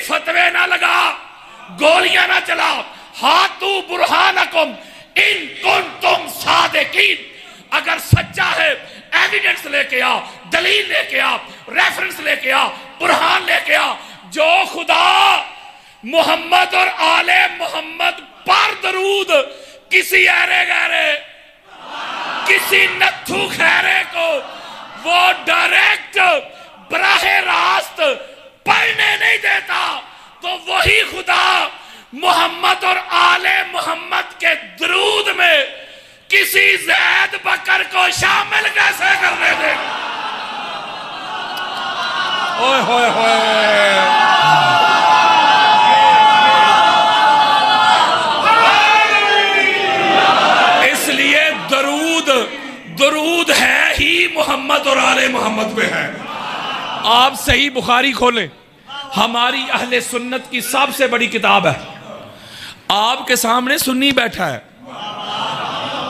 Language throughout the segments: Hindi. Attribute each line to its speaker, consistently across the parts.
Speaker 1: फतवे ना लगा, गोलियां ना चला। हाथू बुरहानकुम इन कुंतुम सादिकीन, अगर सच्चा है एविडेंस लेके आ, दलील लेके आ, रेफरेंस लेके आ, बुरहान लेके आ। जो खुदा मोहम्मद और आले मोहम्मद पर दरूद किसी अरे गहरे, किसी नत्थू खैरे को वो डायरेक्ट बराहे रास्त पढ़ने नहीं देता, तो वही खुदा मोहम्मद और आले मोहम्मद के दरूद में किसी जैद बकर को शामिल कैसे करने देगा? ओए होए होए, इसलिए दरूद है ही मोहम्मद और आले मोहम्मद पे है। आप सही बुखारी खोलें, हमारी अहले सुन्नत की सबसे बड़ी किताब है। आपके सामने सुन्नी बैठा है,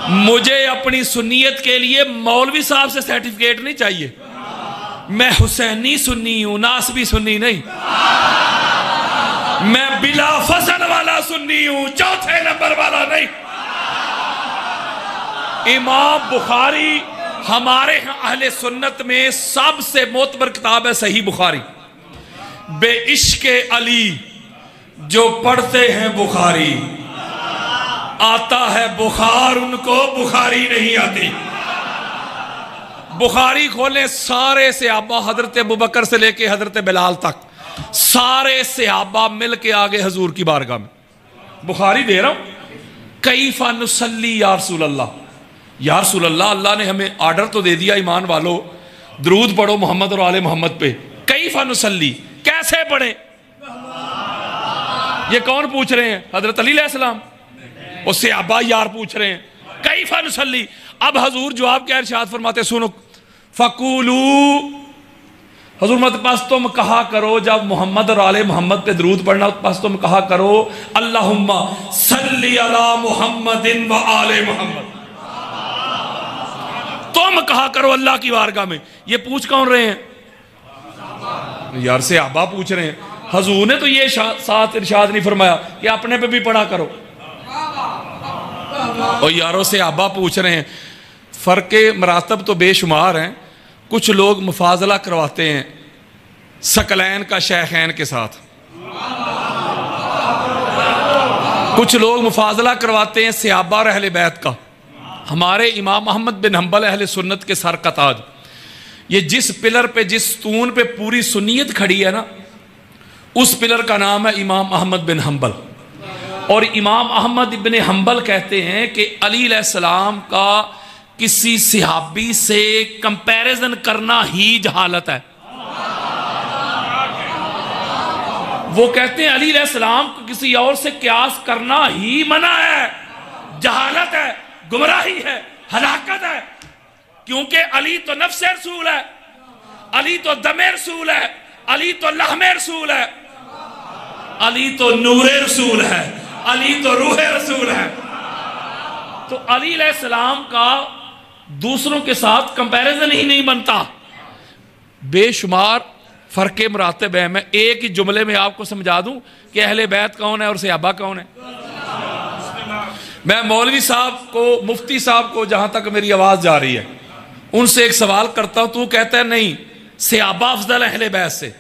Speaker 1: मुझे अपनी सुन्नियत के लिए मौलवी साहब से सर्टिफिकेट नहीं चाहिए। मैं हुसैनी सुन्नी हूं, नासबी सुन्नी नहीं। मैं बिला फसल वाला सुन्नी हूं, चौथे नंबर वाला नहीं। इमाम बुखारी हमारे यहाँ अहले सुन्नत में सबसे मोतबर किताब है सही बुखारी। बेइश्क़े अली जो पढ़ते हैं बुखारी, आता है बुखार उनको, बुखारी नहीं आती। बुखारी खोलें, सारे सहाबा हजरत अबू बकर से लेके हजरत बिलाल तक सारे सहाबा मिल के आगे हजूर की बारगाह में बुखारी दे रहा हूं। कैफा नुसल्ली या रसूल अल्लाह, या रसूल अल्लाह, अल्लाह ने हमें आर्डर तो दे दिया ईमान वालों, दरूद पढ़ो मोहम्मद और आले मोहम्मद पे। कैफा नुसल्ली, कैसे पढ़े? ये कौन पूछ रहे हैं? हजरत अली अलैहिस्सलाम। उससे अब्बा यार पूछ रहे हैं कैफा नुसल्ली। अब हजूर जवाब क्या इरशाद फरमाते, सुनो। फकूलू, हजूर मत पास तुम कहा करो जब मोहम्मद और आले मोहम्मद पे दरूद पढ़ना, पास तुम कहा करो अल्लाहुम्मा सल्ली अला मुहम्मदिन व आले मोहम्मद। तुम कहा करो अल्लाह की वारगाह में। ये पूछ कौन रहे हैं? यार से अब्बा पूछ रहे हैं। हजूर ने तो ये साथ इरशाद नहीं फरमाया कि अपने पे भी पढ़ा करो। और यारों से अब्बा पूछ रहे हैं। फ़र्क़ मरातब तो बेशुमार हैं। कुछ लोग मुफाजला करवाते हैं सकलैन का शेखैन के साथ, कुछ लोग मुफाजला करवाते हैं सहाबा और अहले बैत का। हमारे इमाम अहमद बिन हंबल अहले सुन्नत के सर का ताज, ये जिस पिलर पे, जिस स्तून पे पूरी सुन्नियत खड़ी है ना, उस पिलर का नाम है इमाम अहमद बिन हंबल। और इमाम अहमद इब्ने हंबल कहते हैं कि अली अलैहिस्सलाम का किसी सहाबी से कंपैरिजन करना ही जहालत है। वो कहते हैं अली अलैहिस्सलाम को किसी और से क्यास करना ही मना है, जहालत है, गुमराही है, हलाकत है। क्योंकि अली तो नफ्से रसूल है, अली तो दमे रसूल है, अली तो लहमे रसूल है, अली तो नूरे रसूल है, अली तो रूहे रसूल है। तो अली अलैहिस्सलाम का दूसरों के साथ कंपैरिजन ही नहीं बनता। बेशुमार फ़र्क़े मरातब है। मैं एक ही जुमले में आपको समझा दूं कि अहले बैत कौन है और सहाबा कौन है। मैं मौलवी साहब को, मुफ्ती साहब को, जहां तक मेरी आवाज़ जा रही है, उनसे एक सवाल करता हूं। तू कहता है नहीं सहाबा अफजल है अहले बैत से।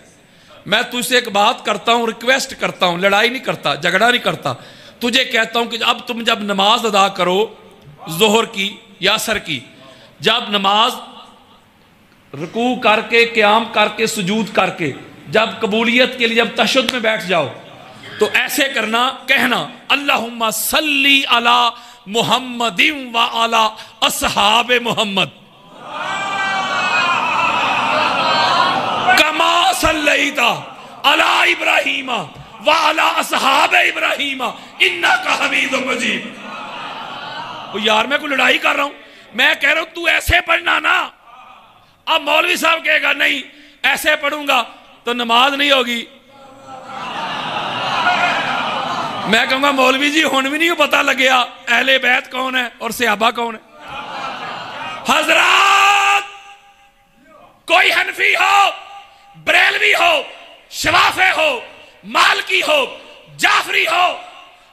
Speaker 1: मैं तुझसे एक बात करता हूं, रिक्वेस्ट करता हूं, लड़ाई नहीं करता, झगड़ा नहीं करता, तुझे कहता हूं कि अब तुम जब नमाज अदा करो जोहर की या असर की, जब नमाज रुकू करके, क़याम करके, सुजूद करके, जब कबूलियत के लिए जब तशहुद में बैठ जाओ, तो ऐसे करना, कहना अल्लाहुम्मा सल्ली अला मुहम्मदिन व अला अस्हाबे मुहम्मद कमा सल्लैता अला इब्राहीमा व अला अस्हाबे इब्राहीमा इन्नका हमीदुम मजीद। यार मैं कोई लड़ाई कर रहा हूं, मैं कह रहा हूं तू ऐसे पढ़ना ना। अब मौलवी साहब कहेगा नहीं ऐसे पढ़ूंगा तो नमाज नहीं होगी। मैं कहूंगा मौलवी जी हुण भी नहीं पता लगे अहले बैत कौन है और सहाबा कौन है। हजरत कोई हनफी हो, बरेलवी हो, शवाफे हो, मालकी हो, जाफरी हो,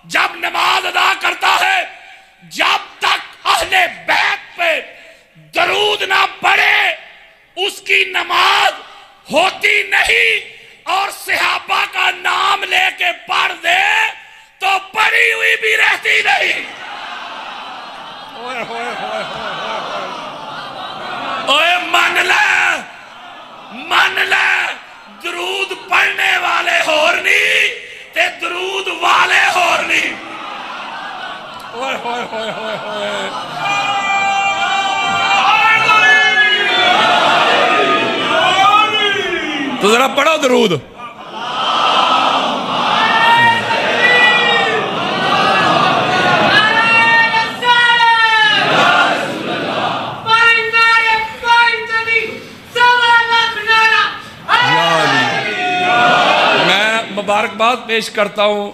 Speaker 1: जब नमाज अदा करता है, जब तक अहले बैत पे दरूद ना पढ़े उसकी नमाज होती नहीं, और सहाबा का नाम लेके पढ़ दे तो पढ़ी हुई भी रहती नहीं। ओए मन ले, दरूद पढ़ने वाले होर नहीं ते दरूद वाले होर नहीं। ओए होए होए होए होए, तो जरा पढ़ो दरूद। मैं मुबारकबाद पेश करता हूं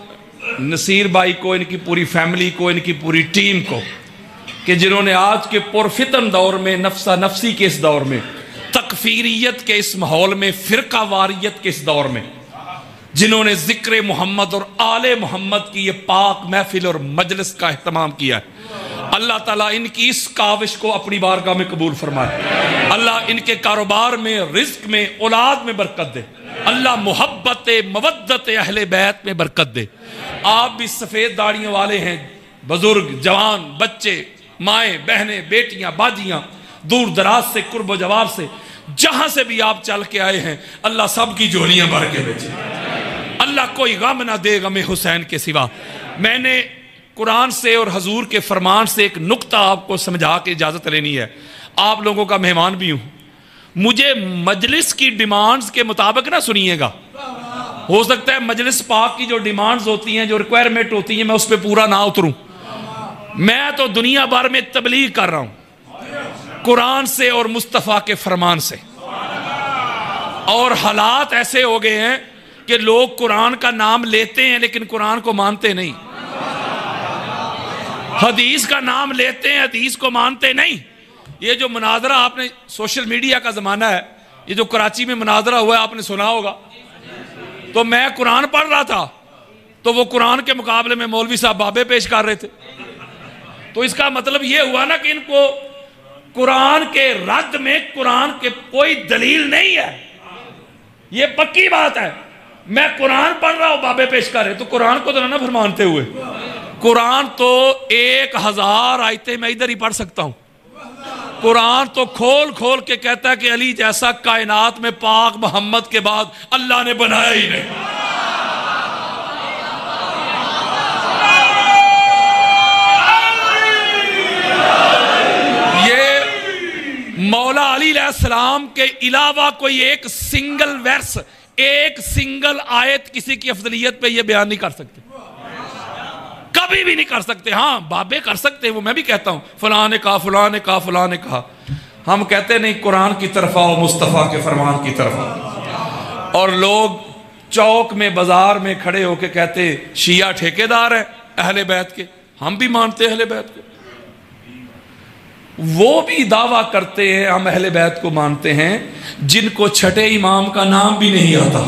Speaker 1: नसीर भाई को, इनकी पूरी फैमिली को, इनकी पूरी टीम को, कि जिन्होंने आज के पुरफितन दौर में, नफ्सा नफ्सी के इस दौर में, तकफीरियत के इस माहौल में, फिरका वारियत के इस दौर में, जिन्होंने जिक्र मोहम्मद और आले मोहम्मद की ये पाक महफिल और मजलिस का एहतमाम किया है। अल्लाह ताला इनकी इस काविश को अपनी बारगाह में कबूल फरमाए। अल्लाह इनके कारोबार में, रिज्क में, औलाद में बरकत दे। अल्लाह मोहब्बत मवद्दत अहले बैत में बरकत दे। आप भी सफ़ेद दाढ़ियों वाले हैं, बुजुर्ग, जवान, बच्चे, माएँ, बहनें, बेटियाँ, बाजियाँ, दूर दराज से, कुर्ब जवार से, जहां से भी आप चल के आए हैं, अल्लाह सब की झोलियां भर के भेजे। अल्लाह कोई गम ना दे गमे हुसैन के सिवा। मैंने कुरान से और हजूर के फरमान से एक नुक्ता आपको समझा के इजाजत लेनी है। आप लोगों का मेहमान भी हूं, मुझे मजलिस की डिमांड्स के मुताबिक ना सुनिएगा। हो सकता है मजलिस पाक की जो डिमांड्स होती हैं, जो रिक्वायरमेंट होती है, मैं उस पर पूरा ना उतरूं। मैं तो दुनिया भर में तबलीग कर रहा हूं कुरान से और मुस्तफ़ा के फरमान से, और हालात ऐसे हो गए हैं कि लोग कुरान का नाम लेते हैं लेकिन कुरान को मानते नहीं, हदीस का नाम लेते हैं, हदीस को मानते नहीं। ये जो मुनाजरा, आपने सोशल मीडिया का ज़माना है, ये जो कराची में मुनाजरा हुआ है आपने सुना होगा। तो मैं कुरान पढ़ रहा था, तो वो कुरान के मुकाबले में मौलवी साहब बाबे पेश कर रहे थे। तो इसका मतलब ये हुआ ना कि इनको कुरान के रद्द में कुरान के कोई दलील नहीं है। ये पक्की बात है। मैं कुरान पढ़ रहा हूं, बाबे पेश कर रहे, तो कुरान को तो ना फिर मानते हुए। कुरान तो 1000 आयतें मैं इधर ही पढ़ सकता हूं। कुरान तो खोल खोल के कहता है कि अली जैसा कायनात में पाक मोहम्मद के बाद अल्लाह ने बनाया ही नहीं। ये मौला अली अलैहिस्सलाम के अलावा कोई एक सिंगल वर्स, एक सिंगल आयत किसी की अफजलियत पे ये बयान नहीं कर सकते, कभी भी नहीं कर सकते। हाँ, बाबे कर सकते हैं, वो मैं भी कहता हूं, फलां ने कहा, फलां ने कहा, फलां ने कहा। हम कहते नहीं कुरान की तरफ आओ, मुस्तफ़ा के फरमान की तरफ आओ। और लोग चौक में, बाजार में खड़े होके कहते शिया ठेकेदार है अहले बैत के, हम भी मानते हैं अहले बैत को। वो भी दावा करते हैं हम अहले बैत को मानते हैं, जिनको छठे इमाम का नाम भी नहीं आता।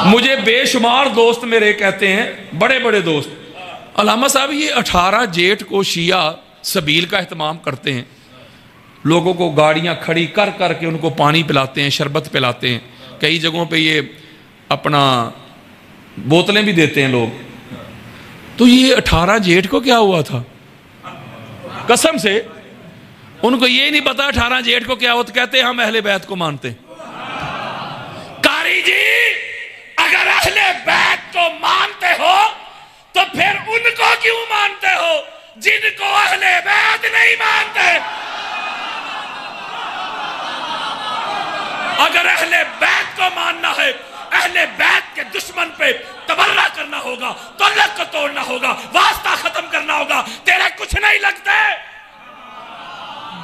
Speaker 1: मुझे बेशुमार दोस्त मेरे कहते हैं, बड़े बड़े दोस्त, अल्लामा साहब ये 18 जेठ को शिया सबील का एहतमाम करते हैं, लोगों को गाड़ियां खड़ी कर करके उनको पानी पिलाते हैं, शरबत पिलाते हैं, कई जगहों पे ये अपना बोतलें भी देते हैं लोग। तो ये 18 जेठ को क्या हुआ था? कसम से उनको ये नहीं पता 18 जेठ को क्या हुआ, तो कहते हैं हम अहले बैत को मानते हैं। कारी जी, अगर अहले बैत को मानते हो तो फिर उनको क्यों मानते हो जिनको अहले बैत नहीं मानते? अगर अहले बैत को मानना है, अहले बैत के दुश्मन पे तबर्रा करना होगा, तल्लक को तोड़ना होगा, वास्ता खत्म करना होगा, तेरे कुछ नहीं लगते।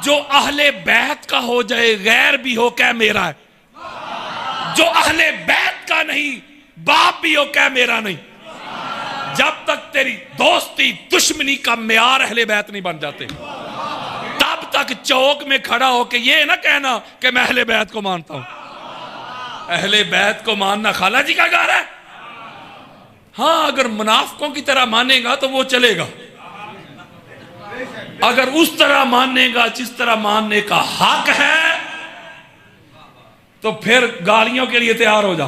Speaker 1: जो अहले बैत का हो जाए, गैर भी हो, क्या मेरा है। जो अहले बैत का नहीं, बाप भी हो, क्या मेरा नहीं। जब तक तेरी दोस्ती दुश्मनी का म्यार अहले बैत नहीं बन जाते, तब तक चौक में खड़ा होके ये ना कहना कि मैं अहले बैत को मानता हूं। अहले बैत को मानना खाला जी का घर है। हाँ, अगर मुनाफिकों की तरह मानेगा तो वो चलेगा, अगर उस तरह मानेगा जिस तरह मानने का हक है तो फिर गालियों के लिए तैयार हो जा,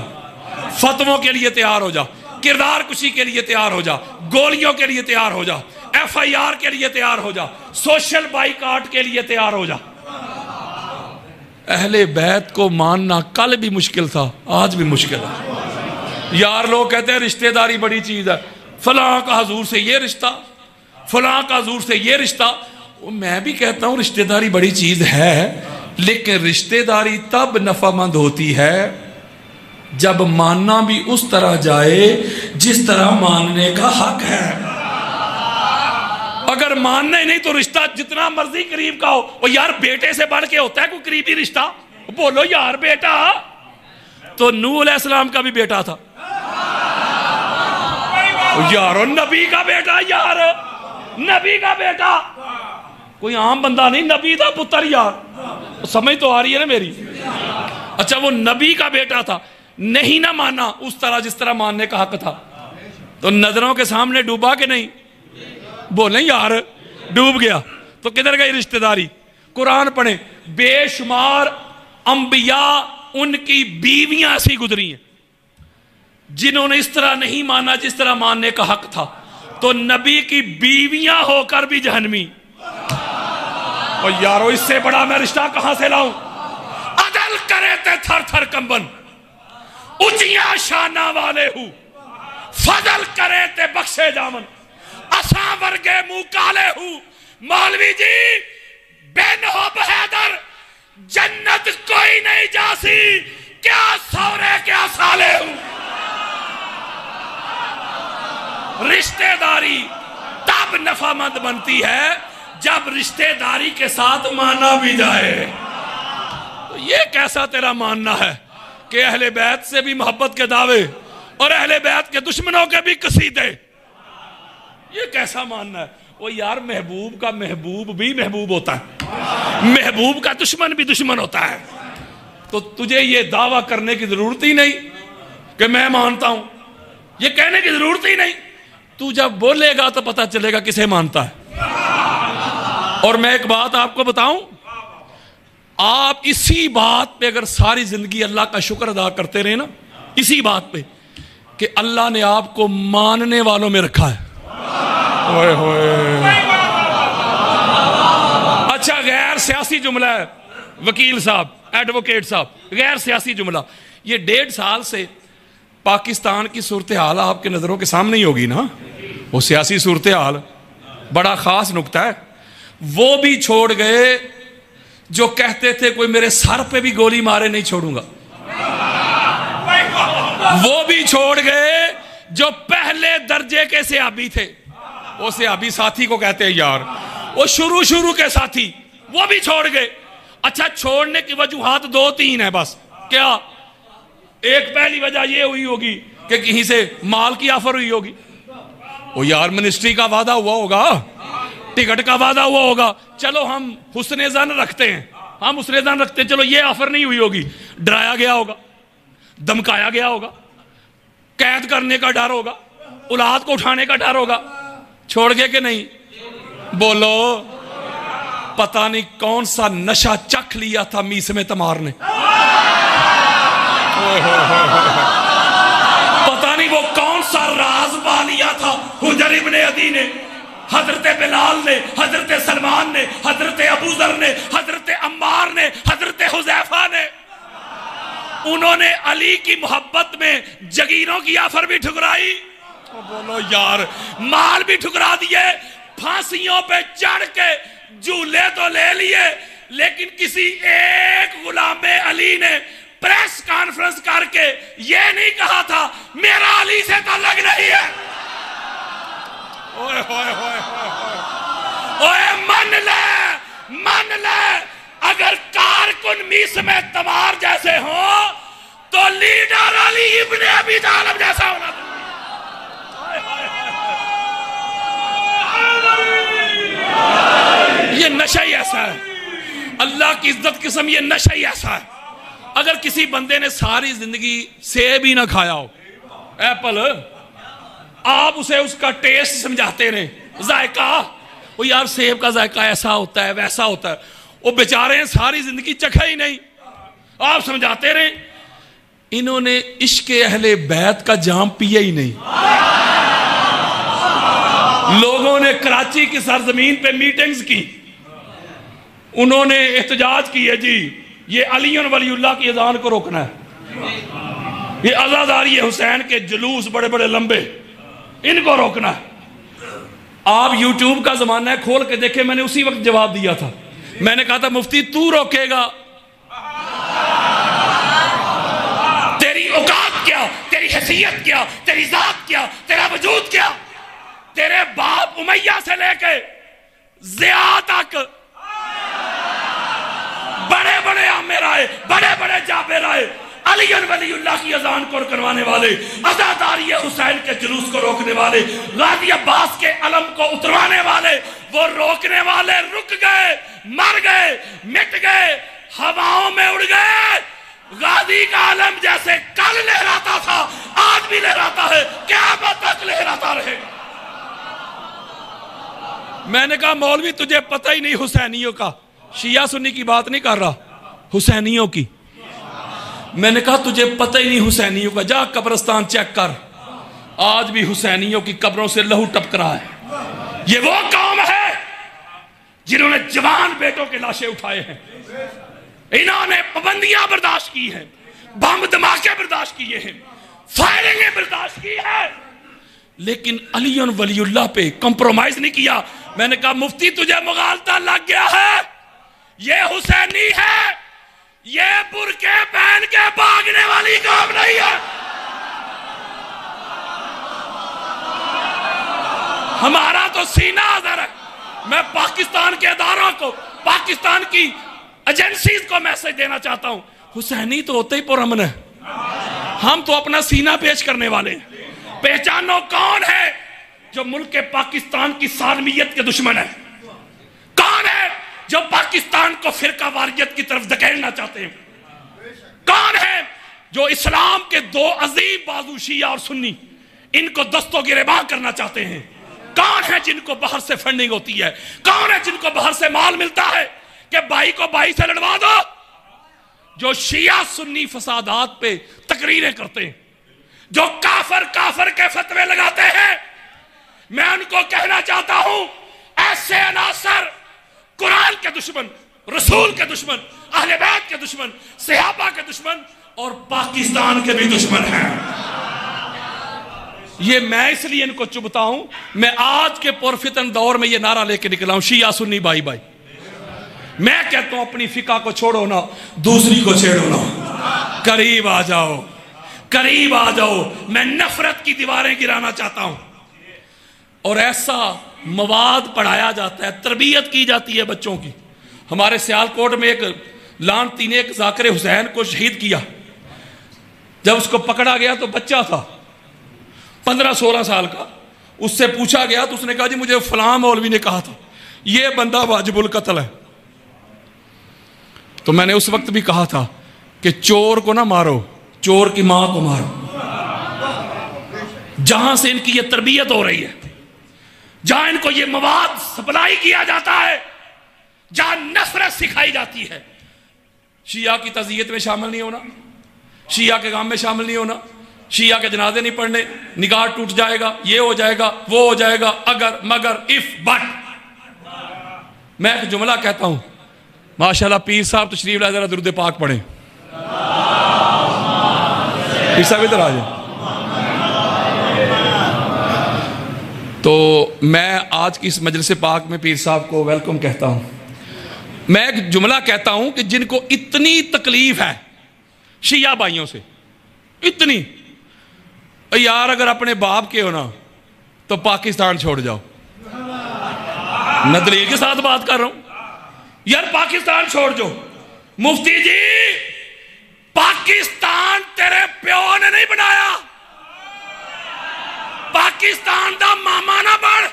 Speaker 1: फतवों के लिए तैयार हो जा, किरदार कुशी के लिए तैयार हो जा, गोलियों के लिए तैयार हो जा, FIR के लिए तैयार हो जा, सोशल बाइकाट के लिए तैयार हो जा। अहले बैत को मानना कल भी मुश्किल था, आज भी मुश्किल है। यार लोग कहते हैं रिश्तेदारी बड़ी चीज है, फलां का हजूर से ये रिश्ता, फलां का हजूर से ये रिश्ता। मैं भी कहता हूं रिश्तेदारी बड़ी चीज है, लेकिन रिश्तेदारी तब नफामंद होती है जब मानना भी उस तरह जाए जिस तरह मानने का हक है। अगर मानना ही नहीं तो रिश्ता जितना मर्जी करीब का हो, और यार बेटे से बढ़ के होता है कोई करीबी रिश्ता? बोलो यार, बेटा तो नूह अलैहिस्सलाम का भी बेटा था यार, नबी का बेटा, यार नबी का बेटा, कोई आम बंदा नहीं, नबी था पुत्र यार। समझ तो आ रही है ना मेरी? अच्छा, वो नबी का बेटा था, नहीं ना माना उस तरह जिस तरह मानने का हक था, तो नजरों के सामने डूबा कि नहीं? बोले यार डूब गया। तो किधर गई रिश्तेदारी? कुरान पढ़े, बेशुमार अंबिया उनकी बीवियां ऐसी गुजरी हैं जिन्होंने इस तरह नहीं माना जिस तरह मानने का हक था, तो नबी की बीवियां होकर भी जहन्नमी। और यारो इससे बड़ा मैं रिश्ता कहां से लाऊं? अदल करे ते थर थर कंबन, ऊंचिया शाना वाले हूं, फजल करे ते बख्शे जामन, असा वर्गे मुंह काले हूं। मौलवी जी बेन हो बहदर, जन्नत कोई नहीं जासी, क्या सौरे क्या साले हूं। रिश्तेदारी तब नफामंद बनती है जब रिश्तेदारी के साथ माना भी जाए। तो ये कैसा तेरा मानना है कि अहले बैत से भी मोहब्बत के दावे और अहले बैत के दुश्मनों के भी कसीदे? ये कैसा मानना है? वो यार महबूब का महबूब भी महबूब होता है, महबूब का दुश्मन भी दुश्मन होता है। तो तुझे ये दावा करने की जरूरत ही नहीं कि मैं मानता हूं, ये कहने की जरूरत ही नहीं। तू जब बोलेगा तो पता चलेगा किसे मानता है। और मैं एक बात आपको बताऊं, आप इसी बात पे अगर सारी जिंदगी अल्लाह का शुक्र अदा करते रहे ना, इसी बात पे कि अल्लाह ने आपको मानने वालों में रखा है। ओए होए। अच्छा, गैर सियासी जुमला है वकील साहब, एडवोकेट साहब, गैर सियासी जुमला। ये 1.5 साल से पाकिस्तान की सूरत हाल आपके नजरों के सामने ही होगी ना। वो सियासी सूरत हाल बड़ा खास नुक्ता है। वो भी छोड़ गए जो कहते थे कोई मेरे सर पे भी गोली मारे नहीं छोड़ूंगा। वो भी छोड़ गए जो पहले दर्जे के सियाबी थे। वो सियाबी साथी को कहते हैं यार, वो शुरू के साथी, वो भी छोड़ गए। अच्छा, छोड़ने की वजूहात 2-3 है बस। क्या? एक पहली वजह ये हुई होगी कि कहीं से माल की ऑफर हुई होगी। वो यार मिनिस्ट्री का वादा हुआ होगा, टिकट का वादा हुआ होगा, चलो हम हुस्ने ज़न रखते हैं, हम हुस्ने ज़न रखते हैं, चलो ये ऑफर नहीं हुई होगी। डराया गया होगा, धमकाया गया होगा, कैद करने का डर होगा, औलाद को उठाने का डर होगा। छोड़ गए कि नहीं? बोलो। पता नहीं कौन सा नशा चख लिया था मीस में तमार ने, पता नहीं वो कौन सा राज पा लिया था हुजर इब्ने अदी ने, हजरत बिलाल ने, हजरत सलमान ने, हजरत अबू जर ने, हजरत अम्मार ने, हजरत हुजैफा ने। उन्होंने अली की मोहब्बत में जगीरों की ऑफर भी ठुकराई। तो बोलो यार, माल भी ठुकरा दिए, फांसियों पे चढ़ के झूले तो ले लिए, लेकिन किसी एक गुलामे अली ने प्रेस कॉन्फ्रेंस करके ये नहीं कहा था मेरा अली से ताल्लुक नहीं है। ओए होए होए ओए, मन ले, अगर कारकुन मीस में तमार जैसे हो तो लीडर अली इब्ने अबी तालिब जैसा होना चाहिए। ये नशा ही ऐसा है, अल्लाह की इज्जत किस्म, ये नशा ही ऐसा है। अगर किसी बंदे ने सारी जिंदगी सेब ही ना खाया हो, एप्पल, आप उसे उसका टेस्ट समझाते रहे, जायका, वो यार सेब का जायका ऐसा होता है वैसा होता है, वो बेचारे सारी जिंदगी चखा ही नहीं, आप समझाते रहे। इन्होंने इश्क अहले बैत का जाम पिया ही नहीं। लोगों ने कराची की सरजमीन पे मीटिंग्स की, उन्होंने एहतजाज किया, जी ये अली वलीउल्लाह की अजान को रोकना है, ये अज़ादारी हुसैन के जुलूस बड़े बड़े लंबे, इनको रोकना है। आप यूट्यूब का जमाना है, खोल के देखे, मैंने उसी वक्त जवाब दिया था। मैंने कहा था मुफ्ती तू रोकेगा, तेरी औकात क्या, तेरी हैसियत क्या, तेरी जात क्या, तेरा वजूद क्या। तेरे बाप उमैया से लेके ज़िया तक बड़े बड़े आमिर आए, बड़े बड़े जाबिर आए, अली वलीउल्लाह की अजान को करवाने वाले, अज़ादारी हुसैन के जुलूस को रोकने वाले, गाजी अब्बास के अलम को उतरवाने वाले, वो रोकने वाले रुक गए, मर गए, मिट गए, हवाओं में उड़ गए। गाजी का अलम जैसे कल लहराता था आज भी लहराता है, क़यामत तक लहराता रहेगा। मैंने कहा मौलवी तुझे पता ही नहीं हुसैनियों का, शिया सुन्नी की बात नहीं कर रहा, हुसैनियों की। मैंने कहा तुझे पता ही नहीं हुसैनियों का, जा कब्रिस्तान चेक कर, आज भी हुसैनियों की कब्रों से लहू टपक रहा है। ये वो कौम है जिन्होंने जवान बेटों के लाशें उठाए हैं, इन्होंने पाबंदियां बर्दाश्त की हैं, बम धमाके बर्दाश्त किए हैं, फायरिंगें बर्दाश्त की है, लेकिन अली वलीउल्लाह पे कंप्रोमाइज नहीं किया। मैंने कहा मुफ्ती तुझे मुगालता लग गया है, ये हुसैनी है, ये बुरके पहन के भागने वाली कौम नहीं है। हमारा तो सीना आज़र है। मैं पाकिस्तान के अदारों को, पाकिस्तान की एजेंसीज को मैसेज देना चाहता हूं, हुसैनी तो होते ही पुरअमन है, हम तो अपना सीना पेश करने वाले हैं। पहचानो कौन है जो मुल्क के पाकिस्तान की सालमियत के दुश्मन है, कौन है जो पाकिस्तान को फिरका वारियत की तरफ धकेलना चाहते हैं, कौन है जो इस्लाम के दो अजीम बाजू शिया और सुन्नी इनको दस्तों गिरेबान करना चाहते हैं, कौन है जिनको बाहर से फंडिंग होती है, कौन है जिनको बाहर से माल मिलता है कि भाई को भाई से लड़वा दो, जो शिया सुन्नी फसादात पे तकरीरें करते हैं, जो काफर काफर के फतवे लगाते हैं। मैं उनको कहना चाहता हूं, ऐसे अनासर कुरान के दुश्मन, रसूल के दुश्मन, अहले बैत के दुश्मन, सहाबा के दुश्मन और पाकिस्तान के भी दुश्मन हैं। ये मैं इसलिए इनको चुभता हूं। मैं आज के पुरफितन दौर में ये नारा लेके निकला हूं, शिया सुन्नी भाई भाई। मैं कहता हूं अपनी फिका को छोड़ो ना, दूसरी को छेड़ो ना, करीब आ जाओ, करीब आ जाओ। मैं नफरत की दीवारें गिराना चाहता हूं। और ऐसा मवाद पढ़ाया जाता है, तरबियत की जाती है बच्चों की। हमारे सियालकोट में एक लानती ने एक जाकिर हुसैन को शहीद किया। जब उसको पकड़ा गया तो बच्चा था 15-16 साल का। उससे पूछा गया तो उसने कहा जी मुझे फलां मौलवी ने कहा था ये बंदा वाजिबुल कत्ल है। तो मैंने उस वक्त भी कहा था कि चोर को ना मारो, चोर की मां को मारो। जहां से इनकी ये तरबियत हो रही है, जहां इनको ये मवाद सप्लाई किया जाता है, जहां नफरत सिखाई जाती है, शिया की तज़ियत में शामिल नहीं होना, शिया के काम में शामिल नहीं होना, शिया के जनाजे नहीं पढ़ने, निगाह टूट जाएगा, ये हो जाएगा, वो हो जाएगा, अगर मगर इफ बट। मैं एक जुमला कहता हूं, माशाल्लाह पीर साहब तशरीफ लाए, जरा दुरूद पाक पढ़ें। पीर साहब इधर आ जाए। तो मैं आज की इस मजलिस पाक में पीर साहब को वेलकम कहता हूं। मैं एक जुमला कहता हूं कि जिनको इतनी तकलीफ है शिया भाइयों से, इतनी, यार अगर अपने बाप के हो ना तो पाकिस्तान छोड़ जाओ। मैं दलील के साथ बात कर रहा हूं, यार पाकिस्तान छोड़ जाओ। मुफ्ती जी पाकिस्तान तेरे प्यो ने नहीं बनाया, पाकिस्तान दा मामा ना बन।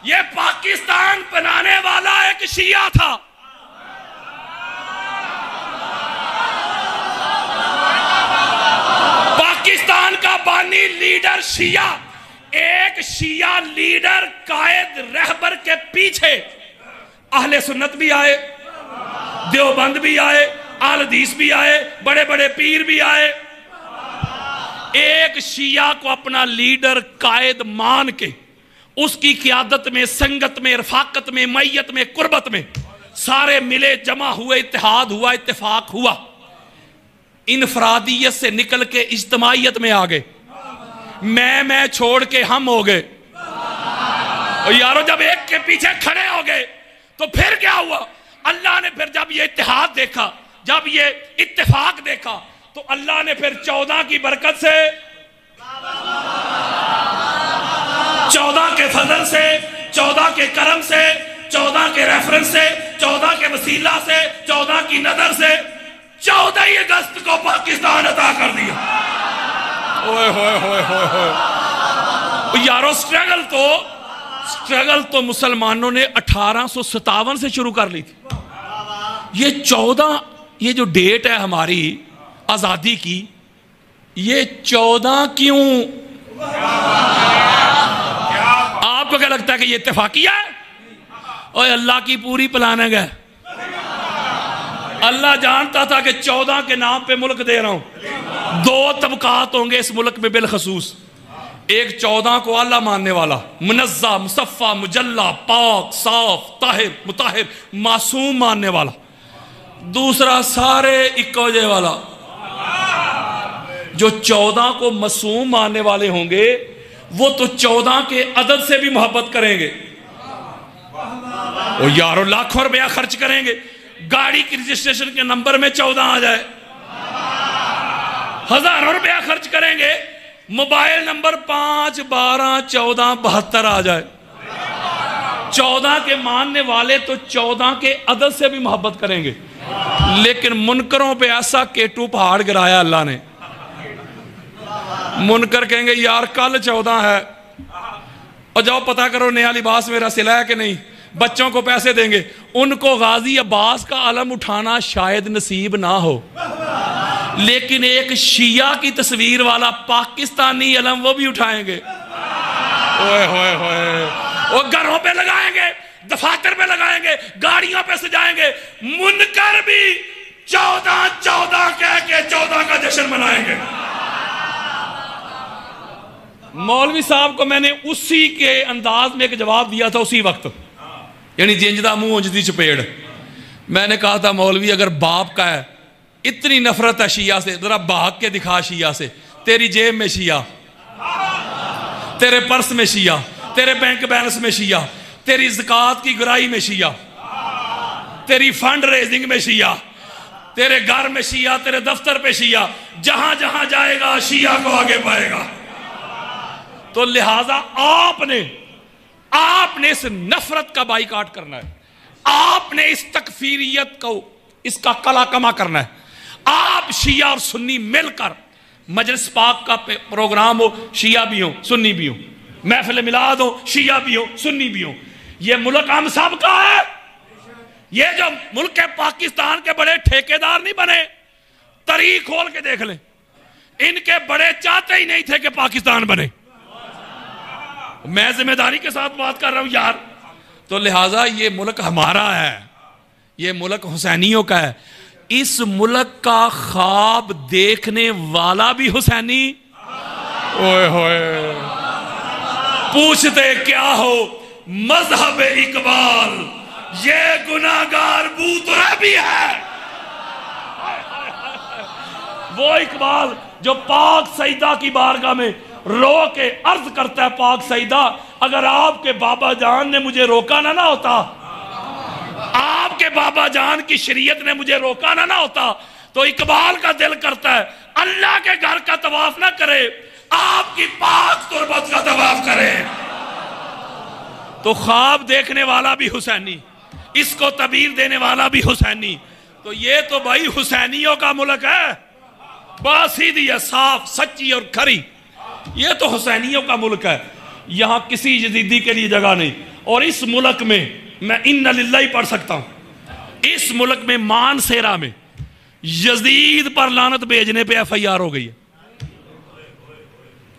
Speaker 1: ये पाकिस्तान बनाने वाला एक शिया था। रब्बानी लीडर शिया, एक शिया लीडर कायद रहबर के पीछे अहले सुन्नत भी आए, देवबंद भी आए, आल हदीस भी आए, बड़े बड़े पीर भी आए। एक शिया को अपना लीडर कायद मान के उसकी क़ियादत में, संगत में, रफाकत में, मैयत में, कुर्बत में सारे मिले, जमा हुए, इत्तेहाद हुआ, इत्तेफाक हुआ, इनफरादियत से निकल के इज्तमाइयत में आ गए। मैं छोड़ के हम हो गए। और यारो जब एक के पीछे खड़े हो गए तो फिर क्या हुआ? अल्लाह ने फिर जब ये इत्तेहाद देखा, जब ये इत्तेफाक देखा, तो अल्लाह ने फिर 14 की बरकत से, 14 के फजल से, 14 के करम से, 14 के रेफरेंस से, 14 के वसीला से, 14 की नजर से 14 अगस्त को पाकिस्तान अता कर दिया। ओए होए होए होए होए यारो, स्ट्रगल तो मुसलमानों ने 1857 से शुरू कर ली थी। ये 14, ये जो डेट है हमारी आजादी की, ये 14 क्यों? आपको क्या लगता है कि ये इत्तेफाकिया है? ओए अल्लाह की पूरी प्लानिंग है। अल्लाह जानता था कि 14 के नाम पे मुल्क दे रहा हूं। 2 तबकात होंगे इस मुल्क में बिलखसूस। एक 14 को अल्लाह मानने वाला, मुनज़्ज़ा, मुसफ़ा, मुजल्ला, पाक, साफ, ताहिर, मुताहिर, मासूम मानने वाला। दूसरा सारे इक्कोजे वाला। जो 14 को मासूम मानने वाले होंगे वो तो 14 के अदद से भी मोहब्बत करेंगे। वो यारों लाखों रुपया खर्च करेंगे, गाड़ी की रजिस्ट्रेशन के नंबर में 14 आ जाए। हजारों रुपया खर्च करेंगे, मोबाइल नंबर 5, 12, 14, 72 आ जाए। 14 के मानने वाले तो 14 के अदद से भी मोहब्बत करेंगे। लेकिन मुनकरों पे ऐसा केटू पहाड़ गिराया अल्लाह ने। मुनकर कहेंगे यार कल 14 है, और जाओ पता करो नया लिबास मेरा सिला है कि नहीं, बच्चों को पैसे देंगे। उनको गाजी अब्बास का अलम उठाना शायद नसीब ना हो, लेकिन एक शिया की तस्वीर वाला पाकिस्तानी अलम वो भी उठाएंगे। ओए होए होए, वो घरों पे लगाएंगे, दफातर पे लगाएंगे, गाड़ियों पे सजाएंगे। मुनकर भी 14 कह के 14 का जश्न मनाएंगे। मौलवी साहब को मैंने उसी के अंदाज में एक जवाब दिया था उसी वक्त, यानी जिंजदा मुंह उंजदी चपेड़। मैंने कहा था मौलवी अगर बाप का है इतनी नफरत है शिया से, जरा भाग के दिखा शिया से। तेरी जेब में शिया, तेरे पर्स में शिया, तेरे बैंक बैलेंस में शिया, तेरी ज़कात की गिराई में शिया, तेरी फंड रेजिंग में शिया, तेरे घर में शिया, तेरे दफ्तर पे शिया, जहां जहां जाएगा शिया को आगे पाएगा। तो लिहाजा आपने इस नफरत का बाइकाट करना है। आपने इस तकफीरियत को, इसका कला कमा करना है। आप शिया और सुन्नी मिलकर मजलिस पाक का प्रोग्राम हो, शिया भी हो सुन्नी भी हो, महफिल मिलाद हो, शिया भी हो सुन्नी भी हो। ये मुल्क हम सब का है। ये जो मुल्क है पाकिस्तान के बड़े ठेकेदार नहीं बने, तरीक खोल के देख लें, इनके बड़े चाहते ही नहीं थे कि पाकिस्तान बने। मैं जिम्मेदारी के साथ बात कर रहा हूं यार। तो लिहाजा ये मुल्क हमारा है, ये मुल्क हुसैनियों का है। इस मुल्क का ख्वाब देखने वाला भी हुसैनी। ओए होए, पूछते क्या हो मजहब इकबाल, ये गुनाहगार बूतरा भी है। वो इकबाल जो पाक सईदा की बारगाह में रो के अर्ज करता है, पाक सईदा अगर आपके बाबा जान ने मुझे रोका ना होता, आपके बाबा जान की शरीयत ने मुझे रोका ना होता, तो इकबाल का दिल करता है अल्लाह के घर का तवाफ ना करे, आपकी पाक तुरबत का तवाफ करे। तो ख्वाब देखने वाला भी हुसैनी, इसको तबीर देने वाला भी हुसैनी। तो ये तो भाई हुसैनियों का मुल्क है, बात सीधी है, साफ सच्ची और खरी। ये तो हुसैनियों का मुल्क है, यहां किसी यजीदी के लिए जगह नहीं। और इस मुल्क में मैं इन्ना लिल्लाही पढ़ सकता हूं। इस मुल्क में मानसेरा में यजीद पर लानत भेजने पे FIR हो गई है।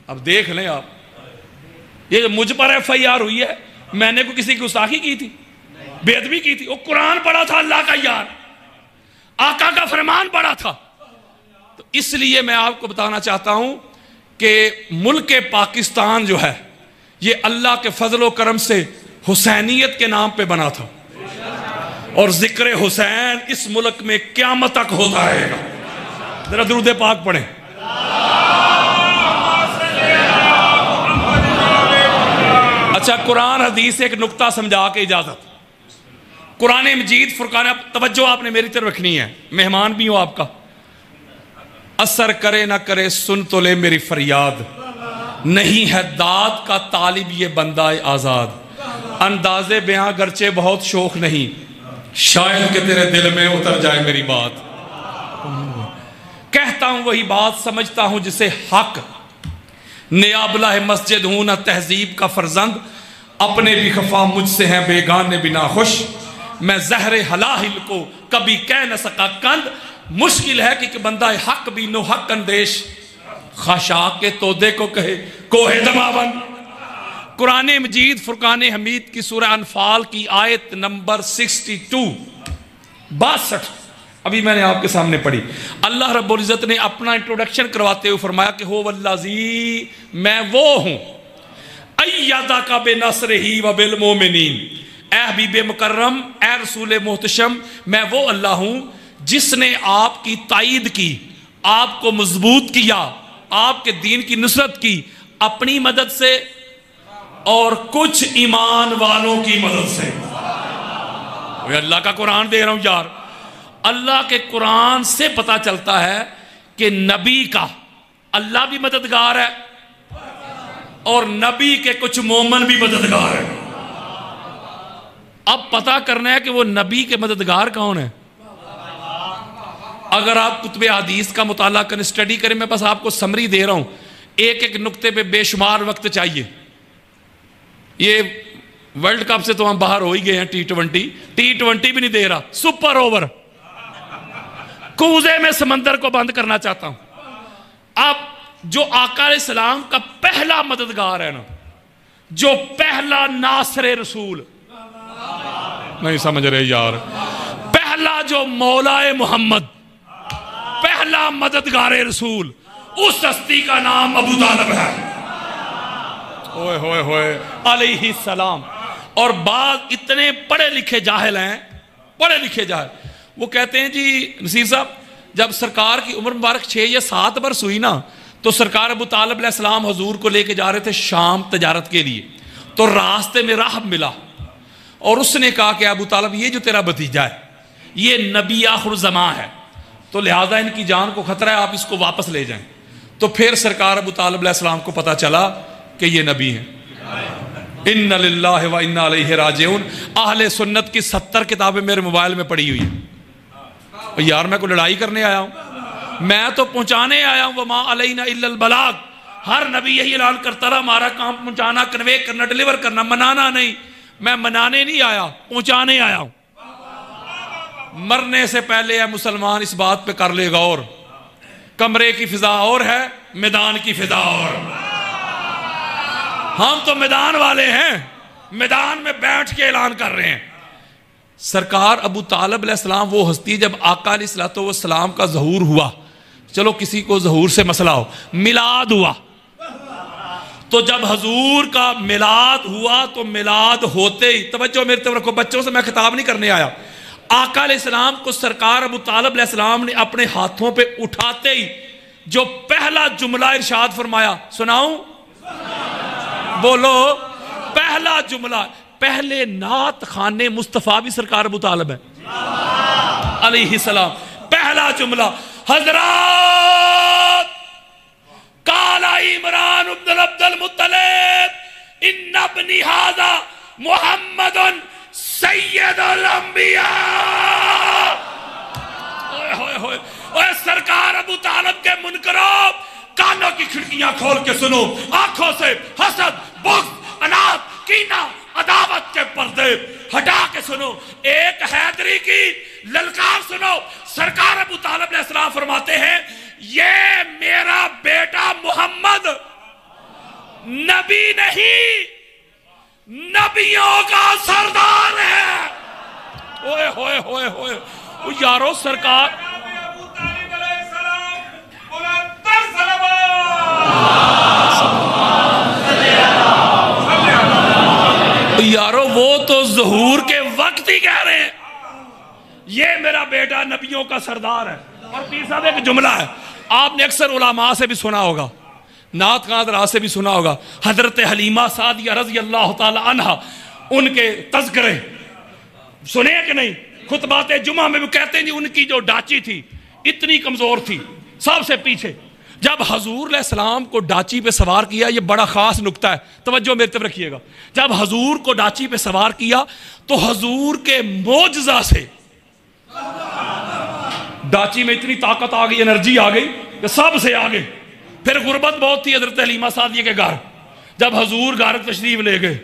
Speaker 1: अब देख लें आप, ये जो मुझ पर FIR हुई है, मैंने को किसी की गुस्ताखी की थी, बेअदबी की थी? वो कुरान पढ़ा था अल्लाह का यार, आका का फरमान पढ़ा था। तो इसलिए मैं आपको बताना चाहता हूं कि मुल्क पाकिस्तान जो है ये अल्लाह के फजलो करम से हुसैनियत के नाम पे बना था, और जिक्र हुसैन इस मुल्क में क़यामत तक होता रहेगा। जरा दुरूद पाक पढ़ें। अच्छा, कुरान हदीस एक नुक्ता समझा के इजाजत। कुरान मजीद फुरकान, तवज्जो आपने मेरी तरफ रखनी है, मेहमान भी हो आपका। असर करे ना करे सुन तो ले मेरी फरियाद, नहीं है दाद का तालिब ये बंदा आजाद। अंदाजे बयां गर्चे बहुत शौक नहीं, शायद कि तेरे दिल में उतर जाए मेरी बात। कहता हूं वही बात, समझता हूं जिसे हक। नियाबला है मस्जिद हूं ना तहजीब का फर्जंद, अपने भी खफा मुझसे हैं बेगाने बिना खुश। मैं जहरे हलाहिल को कभी कह न सका कंद, मुश्किल है कि बंदा हक भी नो हक अंदेश, खाशा के तोदे को कहे कोहे दमाबंद। कुरान मजीद फुरकान हमीद की सूरह अनफाल की आयत नंबर 62 अभी मैंने आपके सामने पढ़ी। अल्लाह रब्बुल इज़्ज़त ने अपना इंट्रोडक्शन करवाते हुए फरमाया कि हो वल्लाजी, मैं वो हूं, अय्यदा का बेनस्रिही व बिल मोमिनीन, ए हबीब मुकर्रम, ए रसूल मोहतशम, मैं वो अल्लाह हूं जिसने आपकी ताईद की, आपको मजबूत किया, आपके दीन की नुसरत की अपनी मदद से और कुछ ईमान वालों की मदद से। अल्लाह का कुरान दे रहा हूं यार। अल्लाह के कुरान से पता चलता है कि नबी का अल्लाह भी मददगार है और नबी के कुछ मोमन भी मददगार है। अब पता करना है कि वो नबी के मददगार कौन है। अगर आप कुतुब हदीस का मुताला करें, स्टडी करें, मैं बस आपको समरी दे रहा हूं, एक एक नुक्ते पे बेशुमार वक्त चाहिए। ये वर्ल्ड कप से तो हम बाहर हो ही गए हैं, T20 भी नहीं दे रहा, सुपर ओवर, कूजे में समंदर को बंद करना चाहता हूं। अब जो आका अलैहिस्सलाम का पहला मददगार है ना, जो पहला नासरे रसूल, नहीं समझ रहे यार, पहला जो मौलाए मोहम्मद, पहला मददगार रसूल, उस हस्ती का नाम अबू तालिब है। ओए होए होए अलैहि सलाम। और बाद इतने पढ़े लिखे जाहिल हैं, पढ़े लिखे जाहिल, वो कहते हैं जी नसीर साहब, जब सरकार की उम्र मुबारक 6 या 7 वर्ष हुई ना, तो सरकार अबू तालिब अलैहिस्सलाम हुजूर को लेके जा रहे थे शाम तजारत के लिए। तो रास्ते में राहब मिला और उसने कहा कि अबू तालिब, ये जो तेरा भतीजा है ये नबी आखिर ज़मा है, तो लिहाजा इनकी जान को खतरा है, आप इसको वापस ले जाएं। तो फिर सरकार अबू तालिब अलैहिस्सलाम को पता चला कि ये नबी हैं। इन्ना लिल्लाहि व इन्ना इलैहि राजिऊन। अहले सुन्नत की 70 किताबें मेरे मोबाइल में पड़ी हुई है। यार मैं कोई लड़ाई करने आया हूं, मैं तो पहुंचाने आया हूं। वमा अलैना इल्लल बलाग। हर नबी यही ऐलान करता रहा, हमारा काम पहुंचाना, कन्वे करना, डिलीवर करना, मनाना नहीं। मैं मनाने नहीं आया, पहुंचाने आया हूं। मरने से पहले है मुसलमान इस बात पे कर ले गौर, कमरे की फिजा और है, मैदान की फिजा और। हम तो मैदान वाले हैं, मैदान में बैठ के ऐलान कर रहे हैं। सरकार अबू तालिब अलैहिस्सलाम वो हस्ती, जब आका अलैहिस्सलाम का ज़हूर हुआ, चलो किसी को ज़हूर से मसला हो, मिलाद हुआ, तो जब हजूर का मिलाद हुआ तो मिलाद होते ही, तवज्जो मेरी तरफ रखो, बच्चों से मैं खिताब नहीं करने आया, आका अलैहिस्सलाम को सरकार अबू तालिब अलैहिस्सलाम ने अपने हाथों पे उठाते ही जो पहला जुमला इरशाद फरमाया, सुनाऊं? बोलो, पहला जुमला। पहले नात खाने मुस्तफा भी सरकार अबू तालिब है अलैहिस्सलाम। पहला जुमला, हजरत काला इमरान इब्न अब्दुल मुत्तलिब इन्ना इब्नी हाज़ा मुहम्मदुन सय्यदुल अंबिया। ओए सरकार अबू तालिब के मुनकरों, कानों की खिड़कियां खोल के सुनो, आंखों से हसद, बुग़्ज़, अनाद, कीना, अदावत के पर्दे हटा के सुनो। एक हैदरी की ललकार सुनो। सरकार अबू तालिब अलैहिस्सलाम फरमाते हैं, ये मेरा बेटा मोहम्मद नबी नहीं, नबियों का सरदार है। ओए होए होए होए यारो, सरकार यारो, वो तो ज़हूर के वक्त ही कह रहे हैं ये मेरा बेटा नबियों का सरदार है। और पीर साहब एक जुमला है, आपने अक्सर उलमा से भी सुना होगा, नात कादरा से भी सुना होगा, हजरत हलीमा सादिया रज़ी अल्लाह ताला अन्हा, उनके तज़किरे सुने कि नहीं? खुतबात जुमा में भी कहते हैं जी उनकी जो डाची थी इतनी कमजोर थी, सबसे पीछे। जब हजूर सलाम को डाची पे सवार किया, ये बड़ा खास नुक्ता है, तवज्जो मेरी तरफ रखिएगा। जब हजूर को डाची पे सवार किया तो हजूर के मोजज़ा से डाची में इतनी ताकत आ गई, एनर्जी आ गई कि सबसे आगे। फिर गुर्बत बहुत थी हजरत हलीमा सादिया के घर, जब हजूर घर तशरीफ ले गए,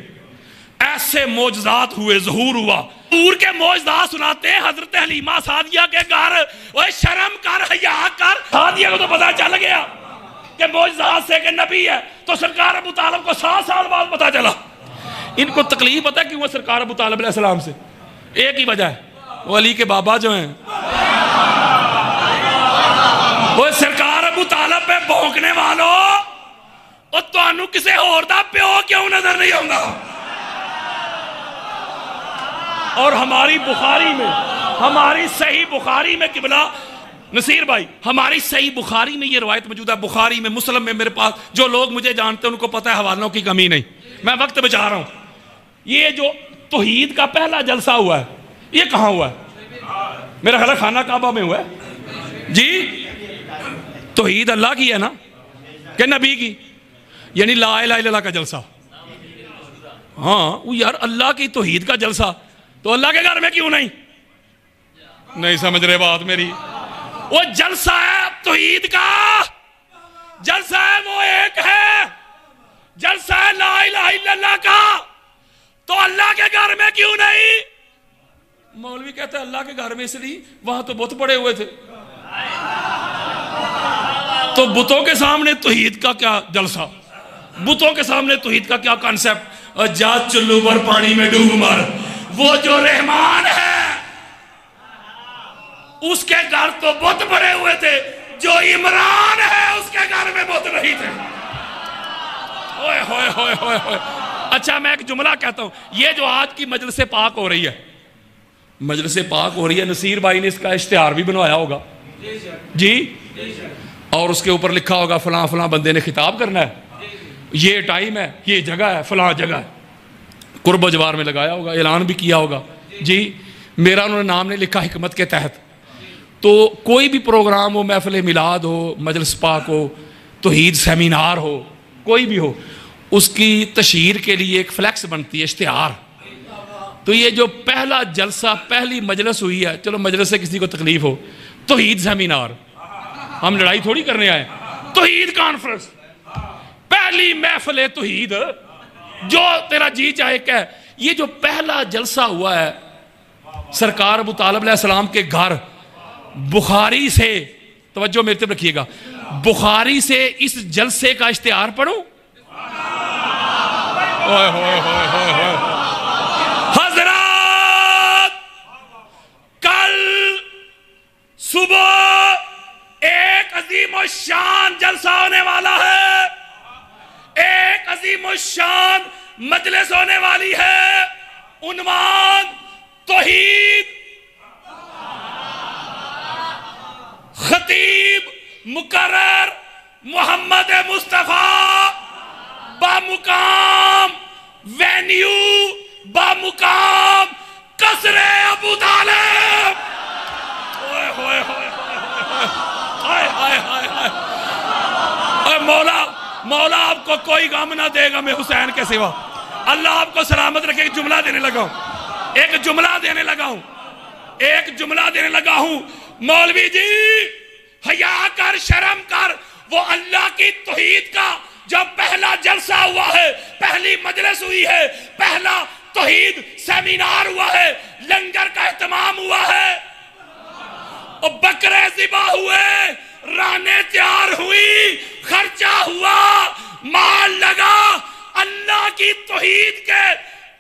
Speaker 1: ऐसे मोजज़ात हुए, ज़हूर हुआ। हजूर के मोजज़ात सुनाते हैं हजरत हलीमा सादिया के घर। ओए शर्म कर, हया कर। सादिया को तो पता चल गया कि मोजज़ात से कि नबी है, तो सरकार अबू तालिब को 7 साल बाद पता चला। इनको तकलीफ पता है क्यों है सरकार अबू तालिब अलैहिस्सलाम से? एक ही वजह है, वो अली के बाबा जो हैं, वो सरकार अबू तालिब पे भौंकने वालों, और तुहानू किसी होर दा प्यो क्यों नजर नहीं आउंदा? और हमारी बुखारी में, हमारी सही बुखारी में किबला नसीर भाई, हमारी सही बुखारी में ये रवायत मौजूद है, बुखारी में, मुस्लिम में। मेरे पास जो लोग मुझे जानते हैं उनको पता है, हवालों की कमी नहीं, मैं वक्त बचा रहा हूं। ये जो तौहीद का पहला जलसा हुआ है, ये कहां हुआ है? मेरा ख्याल खाना काबा में हुआ है जी। तौहीद अल्लाह की है ना, कि नबी की? यानी ला इलाहा इल्लल्लाह का जलसा। हाँ वो यार, अल्लाह की तौहीद का जलसा तो अल्लाह के घर में क्यों नहीं? नहीं समझ रहे बात मेरी। वो जलसा है तौहीद का, जलसा है, वो एक है, जलसा है ला इलाहा इल्लल्लाह का, तो अल्लाह के घर में क्यों नहीं? मौलवी कहते हैं अल्लाह के घर में इसलिए वहां तो बुत पड़े हुए थे, तो बुतों के सामने तौहीद का क्या जलसा, बुतों के सामने तौहीद का क्या कॉन्सेप्ट? और जा चुल्लू पर पानी में डूब मर, वो जो रहमान है उसके घर तो बुत पड़े हुए थे, जो इमरान है उसके घर में बुत नहीं थे। ओए होए होए होए होए। अच्छा मैं एक जुमला कहता हूं, ये जो आज की मजलिस पाक हो रही है, मजलिस पाक हो रही है, नसीर भाई ने इसका इश्तिहार भी बनवाया होगा जी, और उसके ऊपर लिखा होगा फलां फलां बंदे ने खिताब करना है, ये टाइम है, ये जगह है, फलां जगह है, कुर्ब जवार में लगाया होगा, ऐलान भी किया होगा जी। मेरा उन्होंने नाम नहीं लिखा हिकमत के तहत। तो कोई भी प्रोग्राम हो, महफिल मिलाद हो, मजलिस पाक हो, तौहीद सेमिनार हो, कोई भी हो, उसकी तशहीर के लिए एक फ्लैक्स बनती है, इश्तिहार। तो ये जो पहला जलसा, पहली मजलिस हुई है, चलो मजलिस से किसी को तकलीफ हो, तौहीद सेमिनार, हम लड़ाई थोड़ी करने आए, तौहीद कॉन्फ्रेंस, पहली महफिल तौहीद, जो तेरा जी चाहे कह। ये जो पहला जलसा हुआ है सरकार अबू तालिब अलैहिस्सलाम के घर, बुखारी से, तवज्जो मेरे तरफ रखिएगा, बुखारी से इस जलसे का इश्तिहार पढ़ो। हजरत कल सुबह एक अजीम शान जलसा होने वाला है, एक अजीम शान मजलिस होने वाली है, उन्वान तौहीद, खतीब मुकर्रर मोहम्मद मुस्तफा, बामुकाम वेन्यू, बामुकाम कसरे अबू तालिब। ओए होए होए हाय हाय हाय हाय। मौला मौला आपको कोई गम ना देगा मैं हुसैन के सिवा। अल्लाह आपको सलामत रखे। एक जुमला देने लगा हूं, एक जुमला देने लगा हूं, एक जुमला देने लगा हूं। मौलवी जी हया कर, शर्म कर। वो अल्लाह की तौहीद का जब पहला जलसा हुआ है, पहली मजलिस हुई है, पहला तौहीद सेमिनार हुआ है, लंगर का एहतमाम हुआ है, और बकरे ज़िबा हुए, राने तैयार हुई, खर्चा हुआ, माल लगा, की तौहीद के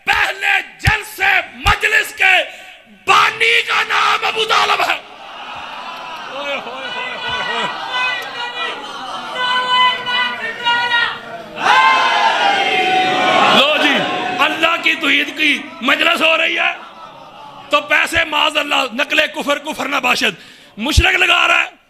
Speaker 1: पहले जलसे मजलिस के बानी का नाम अबू तालिब है। लो जी, अल्लाह की तौहीद की मजलिस हो रही है तो पैसे माज अल्लाह नकले कुफर कुफर नबाशद मुशरक लगा रहा है।